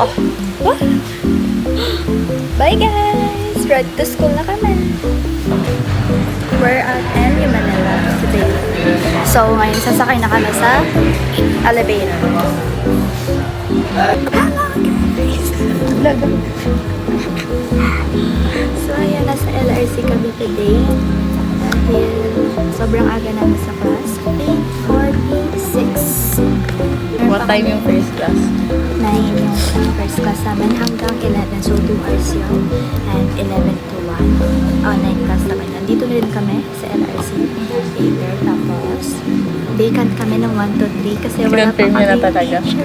ako. Bye guys! Ready to school na kami. We're at NU Manila today. So ngayon sasakay na kami sa elevator. So ayan, nasa LRC kami today. Dahil sobrang aga namin sa class. 8:46. What time yung first class? 9 yung first class namin hanggang 11. So 2 hours yun. And 11 to 1. 9 class naman. Nandito na rin kami sa LRC later. Tapos vacant kami ng 1 to 3 kasi wala pa Confirm kami na talaga. teacher.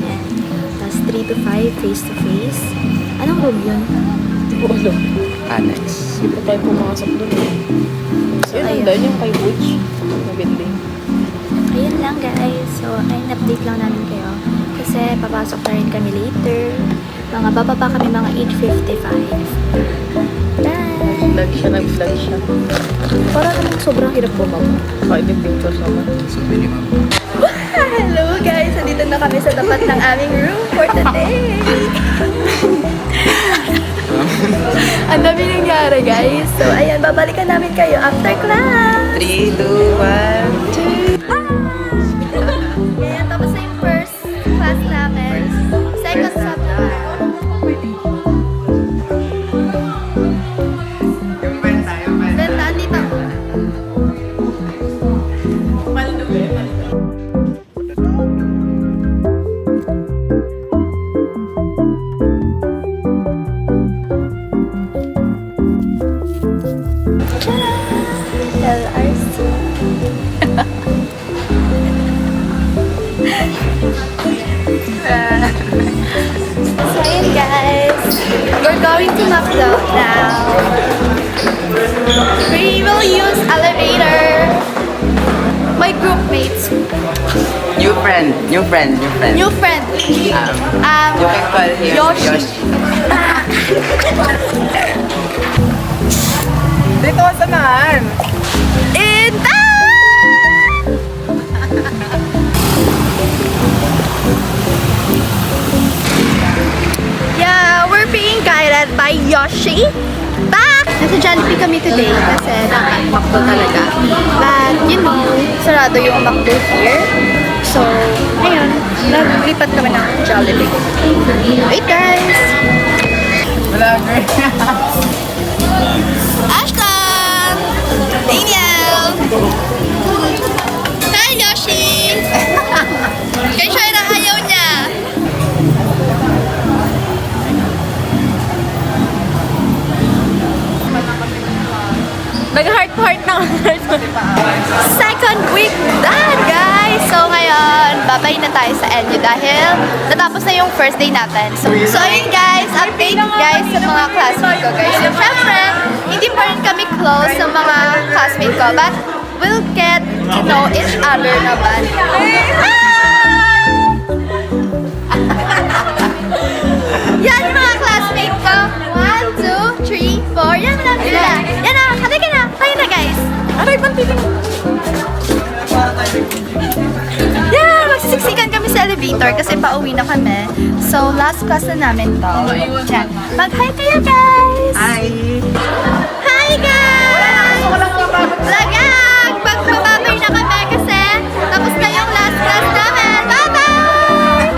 And tapos 3 to 5 face to face. Anong room yun? Ulo. Annex. Hindi pa tayo pumasok doon. Yun, ayun. doon yung kay Butch. Na building. Ayun lang guys. So, ayun, update lang namin kayo. Kasi papasok na rin kami later. Bababa kami mga 8:55. Bye! Nag-vlog siya, nag-vlog siya. Parang namang sobrang hirap bumaba. Kahit yung picture naman. Hello guys! Andito na kami sa tapat ng aming room for today. Ang dami nangyari guys. So, ayan, babalikan namin kayo after class. 3, 2, 1. Ayan, tapos na yung first class namin. Second stop naman. Benta, andito ako. LRC. So yun guys, we're going to McDo now. We will use elevator. My group mates. New friend. New friend. You can call him Yoshi. Dito ka saan? In Yeah, we're being guided by Yoshi. Back! Nasa Jollibee kami today kasi dapat McDo talaga. But, you know, sarado yung McDo here. So, ayun, naglipat kami ng Jollibee. Wait guys! Wala, girl. Ashton! Daniel! Hi, Yoshi! Kay siya na ayaw niya. Nag-heart-heart na Second week done, guys! So ngayon, babay na tayo sa NU dahil natapos na yung first day natin. So ayun guys, update guys sa mga classmates ko guys. So syempre, hindi pa rin kami close sa mga classmates ko, but we'll get to know each other naman. Yan yung mga classmates ko. 1, 2, 3, 4. Yan lang sila. Yan na, halika na. Tayo na guys. Aray, pantiling. Yeah, magsisiksikan kami sa elevator kasi pauwi na kami. So, last class na namin to. Yan. Mag-hi kayo, guys! Hi! Hi, guys! Lagag! Magbababay na kami kasi tapos na yung last class namin. Bye-bye!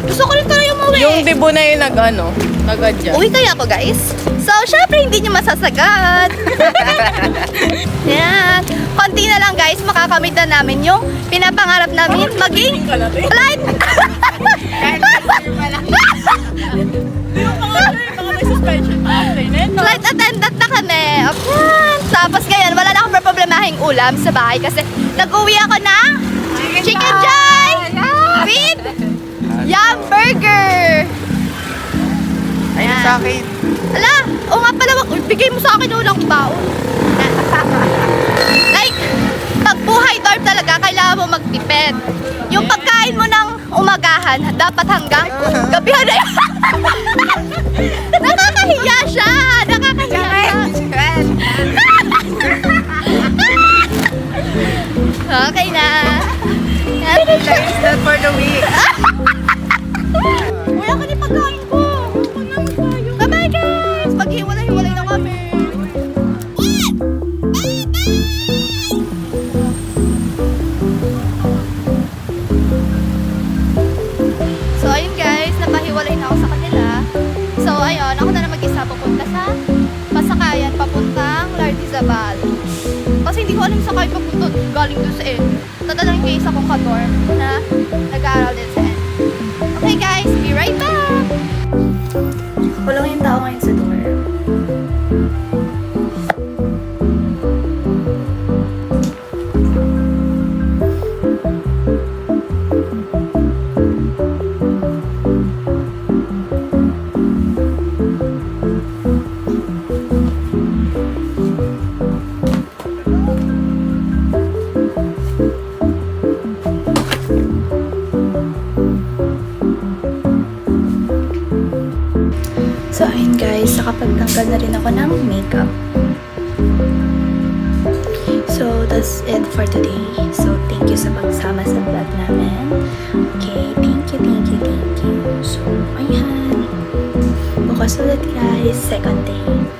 Gusto ko rin tuloy umuwi. Yung debo na yung nag-adjust. Uwi kaya ako, guys? So, syempre, hindi nyo masasagad. Yan. Konti na lang, guys. Makakamit na namin yung pinapangarap namin maging flight. Flight attendant na kami. Okay. Tapos ngayon, wala na akong problemahing ulam sa bahay kasi nag-uwi ako ng Chicken Joy with Yum Burger. Ayun sa akin. Ala, o nga pala, bigay mo sa akin ulang baon. Like, pag buhay dorm talaga, kailangan mo magtipid. Yung pagkain mo ng umagahan, dapat hanggang gabihan na yun. Nakakahiya siya! Nakakahiya siya! Okay na. It's not for the week. Wala ka kayo papunta galing doon sa N. Tatanungin kayo isa kong ka-dorm na nag-aaral din sa N. Okay guys, be right back! Walang yung tao ngayon sa dorm. So, ayun guys, nakapagtanggal na rin ako ng makeup. So, that's it for today. So, thank you sa pagsama sa vlog namin. Okay, thank you. So, ayan. Bukas ulit guys, second day.